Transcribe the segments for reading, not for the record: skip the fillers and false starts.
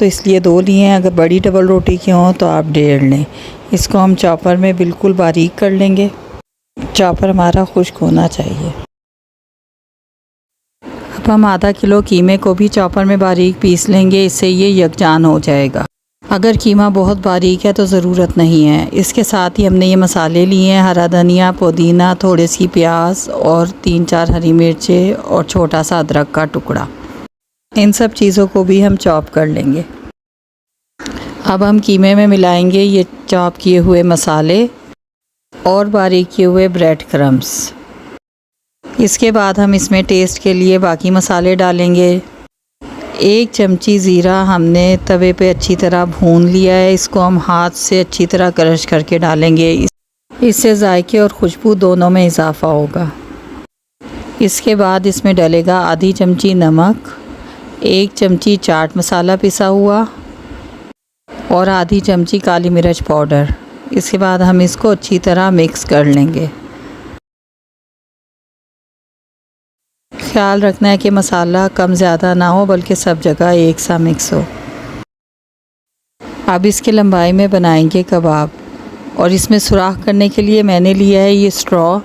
तो इसलिए 2 लिए हैं। अगर बड़ी डबल रोटी की हों तो आप 1.5 लें। इसको हम चॉपर में बिल्कुल बारीक कर लेंगे। चॉपर हमारा खुश्क होना चाहिए। अब हम आधा किलो कीमे को भी चॉपर में बारीक पीस लेंगे, इससे ये यकजान हो जाएगा। अगर कीमा बहुत बारीक है तो ज़रूरत नहीं है। इसके साथ ही हमने ये मसाले लिए हैं, हरा धनिया, पुदीना, थोड़ी सी प्याज और 3-4 हरी मिर्चें और छोटा सा अदरक का टुकड़ा। इन सब चीज़ों को भी हम चॉप कर लेंगे। अब हम कीमे में मिलाएंगे ये चॉप किए हुए मसाले और बारीक किए हुए ब्रेड क्रम्स। इसके बाद हम इसमें टेस्ट के लिए बाकी मसाले डालेंगे। 1 चमची ज़ीरा हमने तवे पे अच्छी तरह भून लिया है। इसको हम हाथ से अच्छी तरह क्रश करके डालेंगे। इससे जायके और खुशबू दोनों में इजाफ़ा होगा। इसके बाद इसमें डलेगा आधी चमची नमक, 1 चमची चाट मसाला पिसा हुआ और आधी चमची काली मिर्च पाउडर। इसके बाद हम इसको अच्छी तरह मिक्स कर लेंगे। ख्याल रखना है कि मसाला कम ज़्यादा ना हो, बल्कि सब जगह एक सा मिक्स हो। अब इसके लंबाई में बनाएंगे कबाब और इसमें सुराख करने के लिए मैंने लिया है ये स्ट्रॉ।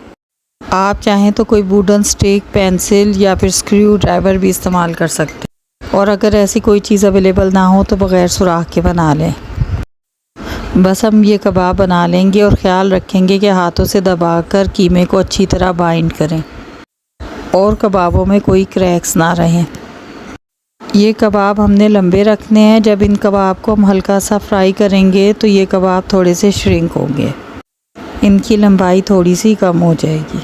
आप चाहें तो कोई वुडन स्टिक, पेंसिल या फिर स्क्रू ड्राइवर भी इस्तेमाल कर सकते हैं। और अगर ऐसी कोई चीज़ अवेलेबल ना हो तो बग़ैर सुराख के बना लें। बस हम ये कबाब बना लेंगे और ख़्याल रखेंगे कि हाथों से दबाकर कीमे को अच्छी तरह बाइंड करें और कबाबों में कोई क्रैक्स ना रहें। ये कबाब हमने लंबे रखने हैं। जब इन कबाब को हम हल्का सा फ्राई करेंगे तो ये कबाब थोड़े से श्रिंक होंगे, इनकी लंबाई थोड़ी सी कम हो जाएगी।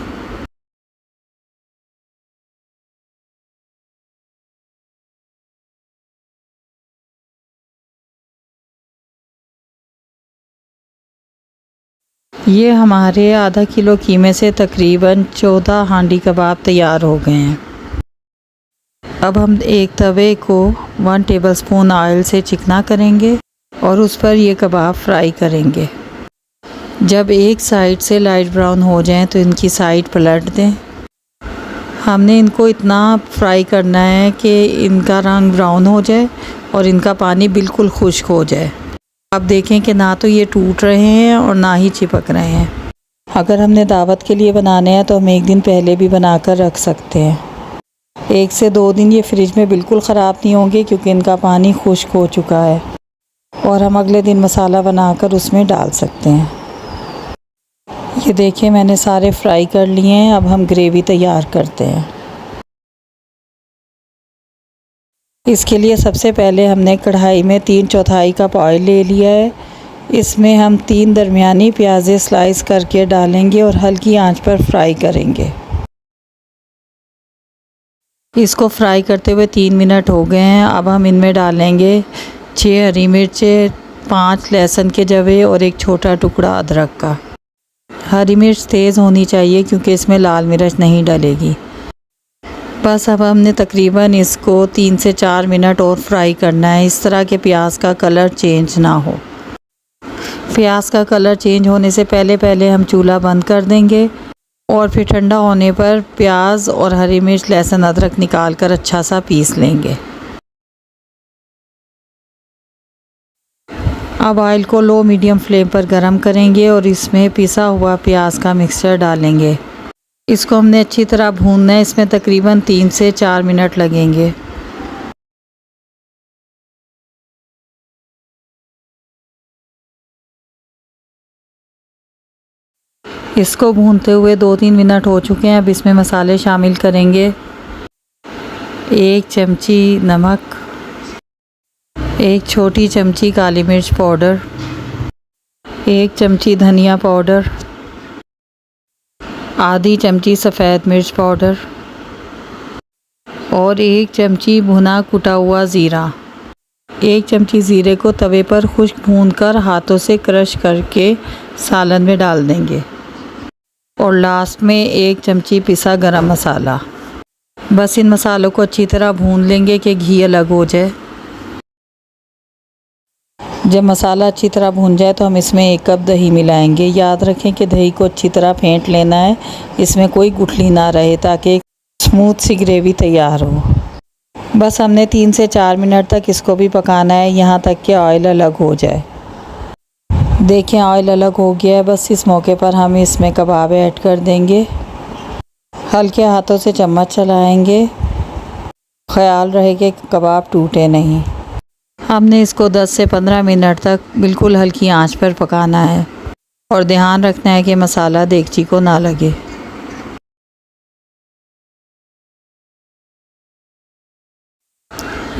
ये हमारे आधा किलो कीमे से तकरीबन 14 हांडी कबाब तैयार हो गए हैं। अब हम एक तवे को 1 टेबलस्पून ऑयल से चिकना करेंगे और उस पर ये कबाब फ्राई करेंगे। जब एक साइड से लाइट ब्राउन हो जाएं तो इनकी साइड पलट दें। हमने इनको इतना फ्राई करना है कि इनका रंग ब्राउन हो जाए और इनका पानी बिल्कुल खुश्क हो जाए। आप देखें कि ना तो ये टूट रहे हैं और ना ही चिपक रहे हैं। अगर हमने दावत के लिए बनाने हैं तो हम 1 दिन पहले भी बनाकर रख सकते हैं। 1 से 2 दिन ये फ्रिज में बिल्कुल ख़राब नहीं होंगे क्योंकि इनका पानी खुश्क हो चुका है और हम अगले दिन मसाला बनाकर उसमें डाल सकते हैं। ये देखिए मैंने सारे फ्राई कर लिए हैं। अब हम ग्रेवी तैयार करते हैं। इसके लिए सबसे पहले हमने कढ़ाई में 3/4 कप ऑयल ले लिया है। इसमें हम 3 दरमियानी प्याज़ें स्लाइस करके डालेंगे और हल्की आंच पर फ्राई करेंगे। इसको फ्राई करते हुए 3 मिनट हो गए हैं। अब हम इनमें डालेंगे 6 हरी मिर्चें, 5 लहसुन के जवे और 1 छोटा टुकड़ा अदरक का। हरी मिर्च तेज़ होनी चाहिए क्योंकि इसमें लाल मिर्च नहीं डलेगी। बस अब हमने तकरीबन इसको 3 से 4 मिनट और फ्राई करना है, इस तरह के प्याज का कलर चेंज ना हो। प्याज का कलर चेंज होने से पहले हम चूल्हा बंद कर देंगे और फिर ठंडा होने पर प्याज और हरी मिर्च, लहसुन, अदरक निकाल कर अच्छा सा पीस लेंगे। अब ऑयल को लो मीडियम फ्लेम पर गरम करेंगे और इसमें पिसा हुआ प्याज का मिक्सचर डालेंगे। इसको हमने अच्छी तरह भूनना है। इसमें तकरीबन 3 से 4 मिनट लगेंगे। इसको भूनते हुए 2-3 मिनट हो चुके हैं। अब इसमें मसाले शामिल करेंगे। 1 चमची नमक, 1 छोटी चमची काली मिर्च पाउडर, 1 चमची धनिया पाउडर, आधी चमची सफ़ेद मिर्च पाउडर और 1 चमची भुना कुटा हुआ ज़ीरा। 1 चमची ज़ीरे को तवे पर खुश्क भूनकर हाथों से क्रश करके सालन में डाल देंगे और लास्ट में 1 चमची पिसा गरम मसाला। बस इन मसालों को अच्छी तरह भून लेंगे कि घी अलग हो जाए। जब मसाला अच्छी तरह भून जाए तो हम इसमें 1 कप दही मिलाएंगे। याद रखें कि दही को अच्छी तरह फेंट लेना है, इसमें कोई गुठली ना रहे ताकि स्मूथ सी ग्रेवी तैयार हो। बस हमने 3 से 4 मिनट तक इसको भी पकाना है, यहाँ तक कि ऑयल अलग हो जाए। देखें ऑयल अलग हो गया है। बस इस मौके पर हम इसमें कबाब ऐड कर देंगे। हल्के हाथों से चम्मच चलाएंगे, ख्याल रहे कि कबाब टूटे नहीं। हमने इसको 10 से 15 मिनट तक बिल्कुल हल्की आंच पर पकाना है और ध्यान रखना है कि मसाला देगची को ना लगे।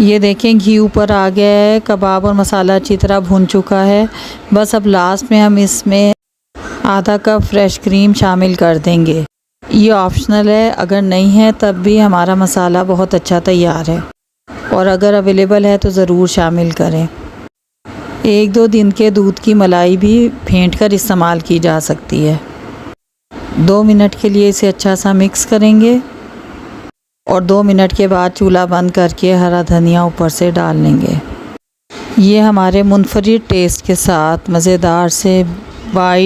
ये देखें घी ऊपर आ गया है, कबाब और मसाला अच्छी तरह भुन चुका है। बस अब लास्ट में हम इसमें आधा कप फ्रेश क्रीम शामिल कर देंगे। ये ऑप्शनल है, अगर नहीं है तब भी हमारा मसाला बहुत अच्छा तैयार है, और अगर अवेलेबल है तो ज़रूर शामिल करें। 1-2 दिन के दूध की मलाई भी फेंट कर इस्तेमाल की जा सकती है। 2 मिनट के लिए इसे अच्छा सा मिक्स करेंगे और 2 मिनट के बाद चूल्हा बंद करके हरा धनिया ऊपर से डाल लेंगे। ये हमारे मुनफरिद टेस्ट के साथ मज़ेदार से वाइट